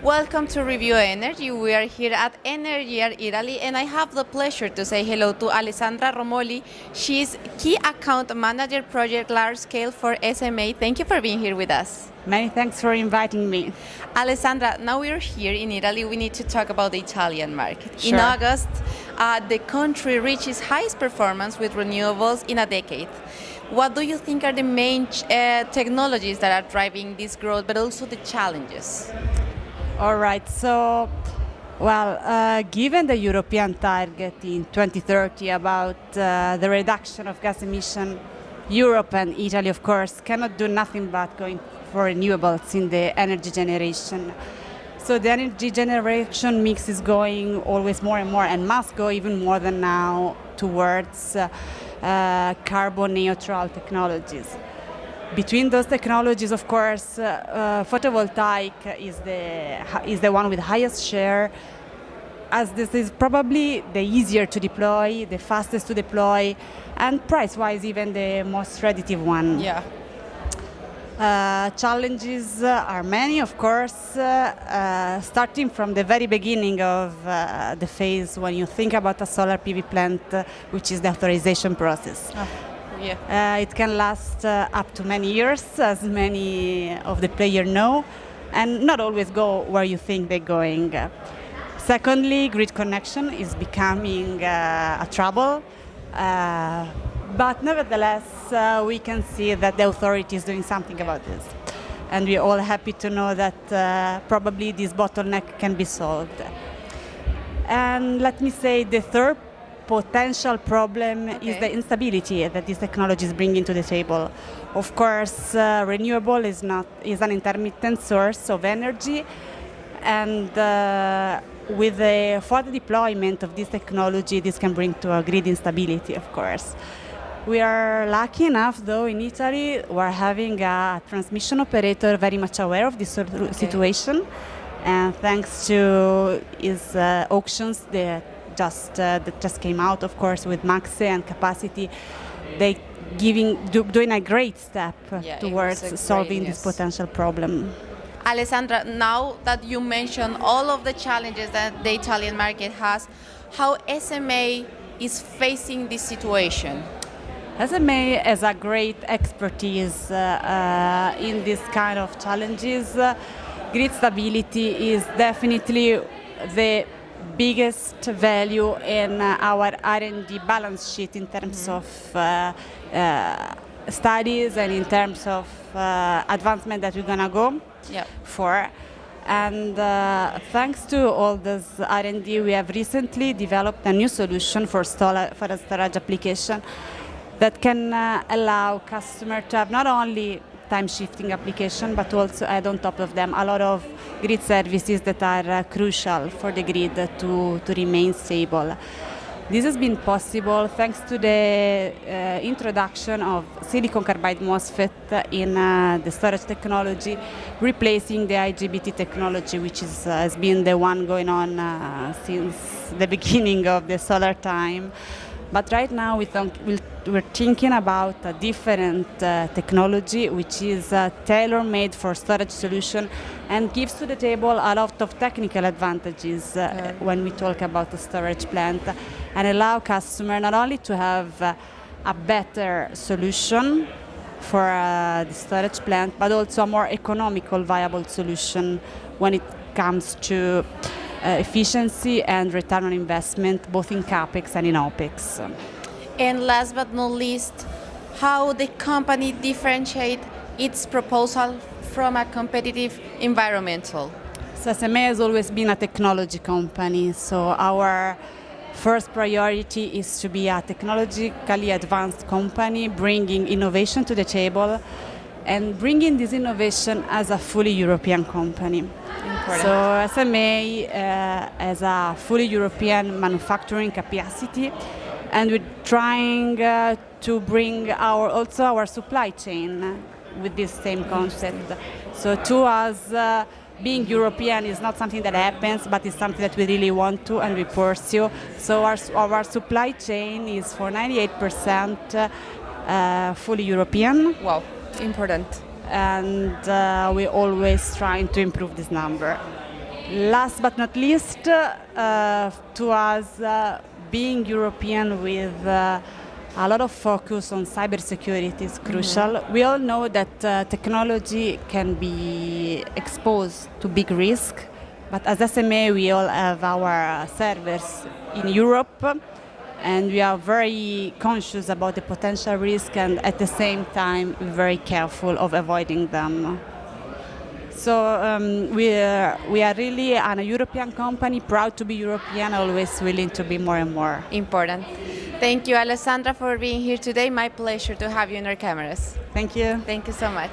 Welcome to Review Energy. We are here at Energyear Italy, and I have the pleasure to say hello to Alessandra Romoli. She's Key Account Manager Project Large Scale for SMA. Thank you for being here with us. Many thanks for inviting me. Alessandra, now we're here in Italy. We need to talk about the Italian market. Sure. In August, the country reaches highest performance with renewables in a decade. What do you think are the main technologies that are driving this growth, but also the challenges? All right, so, given the European target in 2030 about the reduction of gas emission, Europe and Italy, of course, cannot do nothing but going for renewables in the energy generation. So the energy generation mix is going always more and more, and must go even more than now towards carbon neutral technologies. Between those technologies, of course, photovoltaic is the one with the highest share, as this is probably the easier to deploy, the fastest to deploy, and price-wise even the most ready one. Yeah. Challenges are many, of course, starting from the very beginning of the phase when you think about a solar PV plant, which is the authorization process. Oh. Yeah. It can last up to many years, as many of the players know, and not always go where you think they're going. Secondly, grid connection is becoming a trouble, but nevertheless, we can see that the authority is doing something about this. And we're all happy to know that probably this bottleneck can be solved. And let me say the third potential problem is the instability that these technologies bring into the table. Of course, renewable is an intermittent source of energy, and with the further deployment of this technology, this can bring to a grid instability, of course. We are lucky enough, though, in Italy, we're having a transmission operator very much aware of this situation, and thanks to his auctions that just came out, of course, with Maxe and capacity, they doing a great step towards solving this potential problem. Alessandra, now that you mentioned all of the challenges that the Italian market has, how SMA is facing this situation? SMA has a great expertise in this kind of challenges. Grid stability is definitely the biggest value in our R&D balance sheet in terms of studies and in terms of advancement that we're going to go for. And thanks to all this R&D, we have recently developed a new solution for a storage application that can allow customers to have not only time-shifting application, but also add on top of them a lot of grid services that are crucial for the grid to remain stable. This has been possible thanks to the introduction of silicon carbide MOSFET in the storage technology, replacing the IGBT technology, which has been the one going on since the beginning of the solar time. But right now we're thinking about a different technology, which is tailor-made for storage solution and gives to the table a lot of technical advantages when we talk about the storage plant, and allow customer not only to have a better solution for the storage plant, but also a more economical, viable solution when it comes to efficiency and return on investment, both in CapEx and in OpEx. And last but not least, how the company differentiate its proposal from a competitive environmental? So SMA has always been a technology company, so our first priority is to be a technologically advanced company, bringing innovation to the table and bringing this innovation as a fully European company. Important. So SMA has a fully European manufacturing capacity, and we're trying to bring our supply chain with this same concept. So to us, being European is not something that happens, but it's something that we really want to and we pursue. So our supply chain is for 98% fully European. Wow, important. and we always trying to improve this number. Last but not least, to us, being European with a lot of focus on cybersecurity is crucial. We all know that technology can be exposed to big risk, but as SMA we all have our servers in Europe, and we are very conscious about the potential risk, and at the same time very careful of avoiding them. So we are really a European company, proud to be European, always willing to be more and more. Important. Thank you, Alessandra, for being here today. My pleasure to have you in our cameras. Thank you. Thank you so much.